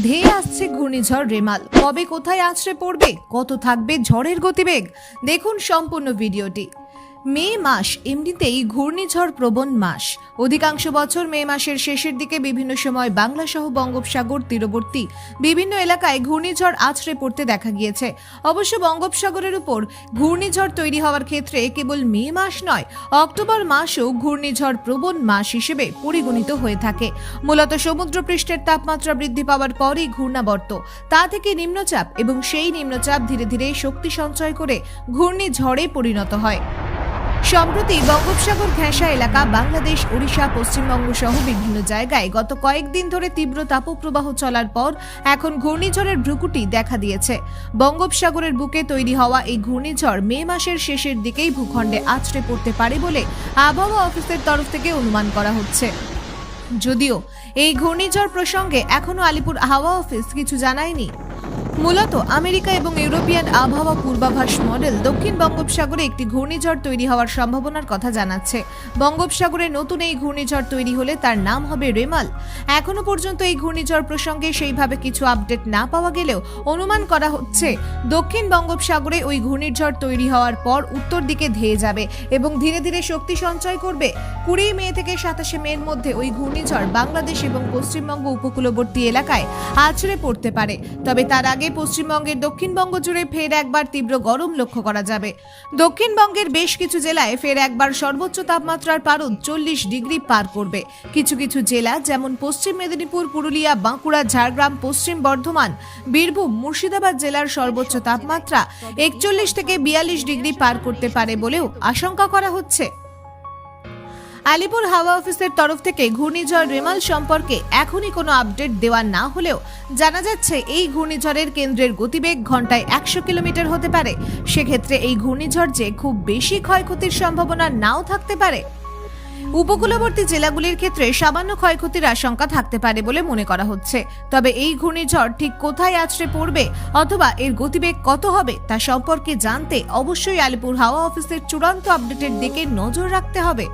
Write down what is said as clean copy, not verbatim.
ধেয়ে আসছে ঘূর্ণিঝড় রেমাল। কবে কোথায় আছড়ে পড়বে, কত থাকবে ঝড়ের গতিবেগ, দেখুন সম্পূর্ণ ভিডিওটি। মে মাস এমনিতেই ঘূর্ণিঝড় প্রবণ মাস। অধিকাংশ বছর মে মাসের শেষের দিকে বিভিন্ন সময় বাংলা সহ বঙ্গোপসাগর তীরবর্তী বিভিন্ন এলাকায় ঘূর্ণিঝড় আছড়ে পড়তে দেখা গিয়েছে। অবশ্য বঙ্গোপসাগরের উপর ঘূর্ণিঝড় তৈরি হওয়ার ক্ষেত্রে কেবল মে মাস নয়, অক্টোবর মাসও ঘূর্ণিঝড় প্রবণ মাস হিসেবে পরিগণিত হয়ে থাকে। মূলত সমুদ্রপৃষ্ঠের তাপমাত্রা বৃদ্ধি পাওয়ার পরই ঘূর্ণাবর্ত, তা থেকে নিম্নচাপ এবং সেই নিম্নচাপ ধীরে ধীরে শক্তি সঞ্চয় করে ঘূর্ণিঝড়ে পরিণত হয়। সম্প্রতি বঙ্গোপসাগর ঘেঁষা এলাকা বাংলাদেশ, ওড়িশা, পশ্চিমবঙ্গ সহ বিভিন্ন জায়গায় গত কয়েকদিন ধরে তীব্র তাপপ্রবাহ চলার পর এখন ঘূর্ণিঝড়ের ভ্রুকুটি দেখা দিয়েছে। বঙ্গোপসাগরের বুকে তৈরি হওয়া এই ঘূর্ণিঝড় মে মাসের শেষের দিকেই ভূখণ্ডে আছড়ে পড়তে পারে বলে আবহাওয়া অফিসের তরফ থেকে অনুমান করা হচ্ছে। যদিও এই ঘূর্ণিঝড় প্রসঙ্গে এখনো আলিপুর হাওয়া অফিস কিছু জানায়নি। মূলত আমেরিকা এবং ইউরোপিয়ান আবহাওয়া পূর্বাভাস মডেল দক্ষিণ বঙ্গোপসাগরে একটি ঘূর্ণিঝড় তৈরি হওয়ার সম্ভাবনার কথা জানাচ্ছে। বঙ্গোপসাগরে নতুন এই ঘূর্ণিঝড় তৈরি হলে তার নাম হবে রেমাল। এখনো পর্যন্ত এই ঘূর্ণিঝড় প্রসঙ্গে সেইভাবে কিছু আপডেট না পাওয়া গেলেও অনুমান করা হচ্ছে দক্ষিণ বঙ্গোপসাগরে ওই ঘূর্ণিঝড় তৈরি হওয়ার পর উত্তর দিকে ধেয়ে যাবে এবং ধীরে ধীরে শক্তি সঞ্চয় করবে। 20 মে থেকে 27 মের মধ্যে ওই ঘূর্ণিঝড় বাংলাদেশ এবং পশ্চিমবঙ্গ উপকূলবর্তী এলাকায় আছড়ে পড়তে পারে। তবে তার আগে পশ্চিমবঙ্গের দক্ষিণবঙ্গ জুড়ে ফের একবার তীব্র গরম লক্ষ্য করা যাবে। দক্ষিণবঙ্গের বেশ কিছু জেলায় ফের একবার সর্বোচ্চ তাপমাত্রার পারদ 40 ডিগ্রি পার করবে। কিছু কিছু জেলা যেমন পশ্চিম মেদিনীপুর, পুরুলিয়া, বাঁকুড়া, ঝাড়গ্রাম, পশ্চিম বর্ধমান, বীরভূম, মুর্শিদাবাদ জেলার সর্বোচ্চ তাপমাত্রা 41 থেকে 42 ডিগ্রি পার করতে পারে বলেও আশঙ্কা করা হচ্ছে। আলিপুর হাওয়া অফিসের তরফ থেকে ঘূর্ণিঝড় রেমাল সম্পর্কে এখনই কোনো আপডেট দেওয়া না হলেও জানা যাচ্ছে এই ঘূর্ণিঝড়ের কেন্দ্রের গতিবেগ ঘন্টায় 100 কিলোমিটার হতে পারে। সেক্ষেত্রে এই ঘূর্ণিঝড় যে খুব বেশি ক্ষয়ক্ষতির সম্ভাবনা নাও থাকতে পারে। উপকূলবর্তী জেলাগুলির ক্ষেত্রে সামান্য ক্ষয়ক্ষতির আশঙ্কা থাকতে পারে বলে মনে করা হচ্ছে। তবে এই ঘূর্ণিঝড় ঠিক কোথায় আছড়ে পড়বে অথবা এর গতিবেগ কত হবে তা সম্পর্কে জানতে অবশ্যই আলিপুর হাওয়া অফিসের চূড়ান্ত আপডেটের দিকে নজর রাখতে হবে।